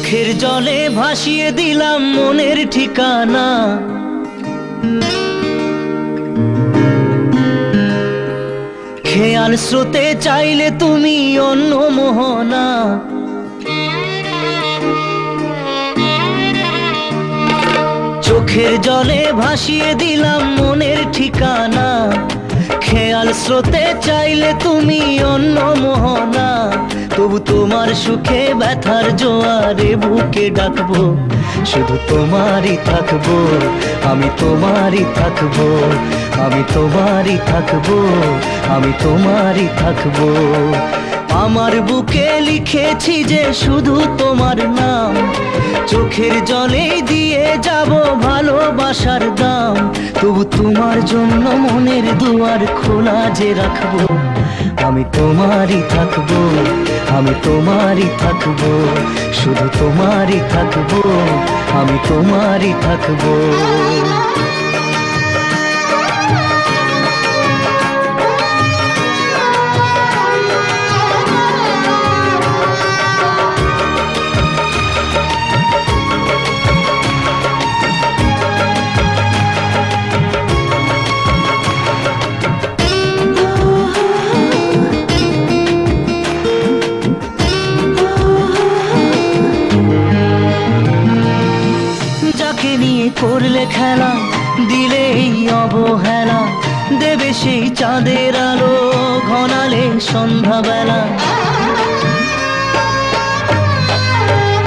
চোখের জলে ভাসিয়ে দিলাম মনের ঠিকানা। খেয়াল স্রোতে চাইলে তুমি অন্য মোহনা। চোখের জলে ভাসিয়ে দিলাম মনের ঠিকানা। খেয়াল স্রোতে চাইলে তুমি অন্য মোহনা। তবু তোমার সুখে ব্যথার জোয়ারে বুকে ডাকবো, শুধু তোমারই থাকবো, আমি তোমারই থাকবো, আমি তোমারই থাকবো, আমি তোমারই থাকবো। আমার বুকে লিখেছি যে শুধু তোমার নাম, চোখের জলে দিয়ে যাব ভালোবাসার দাম। তবু তোমার জন্য মনের দুয়ার খোলা যে রাখবো, আমি তোমারই থাকবো, আমি তোমারই থাকবো, শুধু তোমারই থাকবো, আমি তোমারই থাকবো। নিয়ে করলে খেলা, দিলে এই অবহেলা, দেবে সেই চাঁদের আলো ঘনালে সন্ধ্যাবেলা।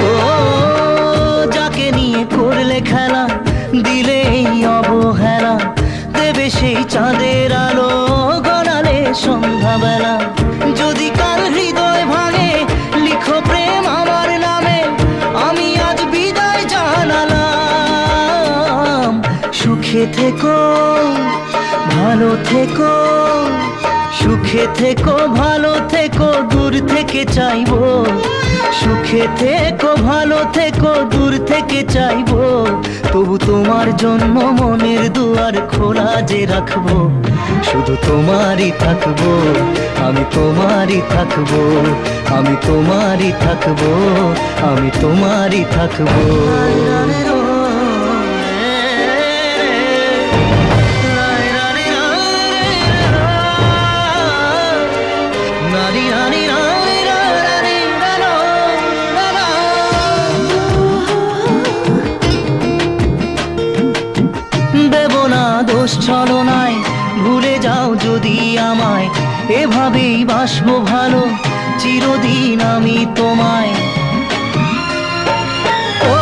ও যাকে নিয়ে করলে খেলা, দিলে এই অবহেলা, দেবে সেই চাঁদের আলো ঘনালে সন্ধ্যাবেলা। যদি কাল হৃদয় ভাঙে লিখো প্রেম আমার নামে, আমি আজ বিদায় জানালাম। সুখে থেকো ভালো থেকো, সুখে থেকো ভালো থেকো, দূর থেকে চাইবো। সুখে থেকো ভালো থেকো, দূর থেকে চাইবো। তবু তোমার জন্য মনের দুয়ার খোলা যে রাখবো, শুধু তোমারই থাকবো, আমি তোমারই থাকবো, আমি তোমারই থাকবো, আমি তোমারই থাকবো। দেব না দোষ ছলনায়, ভুলে যাও যদি আমায়, এভাবেই বাসবো ভালো চিরদিন আমি তোমায়। ও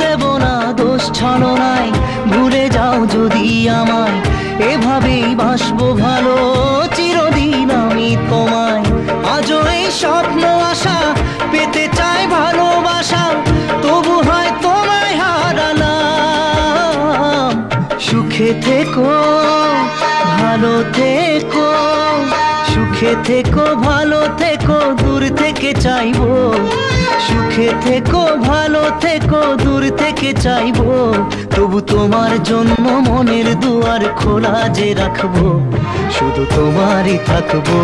দেব না দোষ ছলনায়, ভুলে যাও যদি আমায়, এভাবেই বাসবো ভালো চিরদিন আমি তোমায়। আজও এই স্বপ্ন আশা পেতে চাই ভালোবাসা, তবু হয় তোমায় হারালাম। সুখে থেকো ভালো থেকো, সুখে থেকো ভালো থেকো, দূর থেকে চাইবো। সুখে থেকো ভালো থেকো, দূর থেকে চাইবো। তবু তোমার জন্য মনের দুয়ার খোলা যে রাখবো, শুধু তোমারই থাকবো,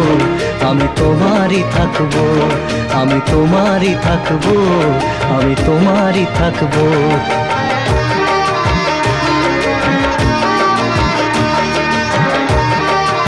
আমি তোমারই থাকবো, আমি তোমারই থাকবো, আমি তোমারই থাকবো।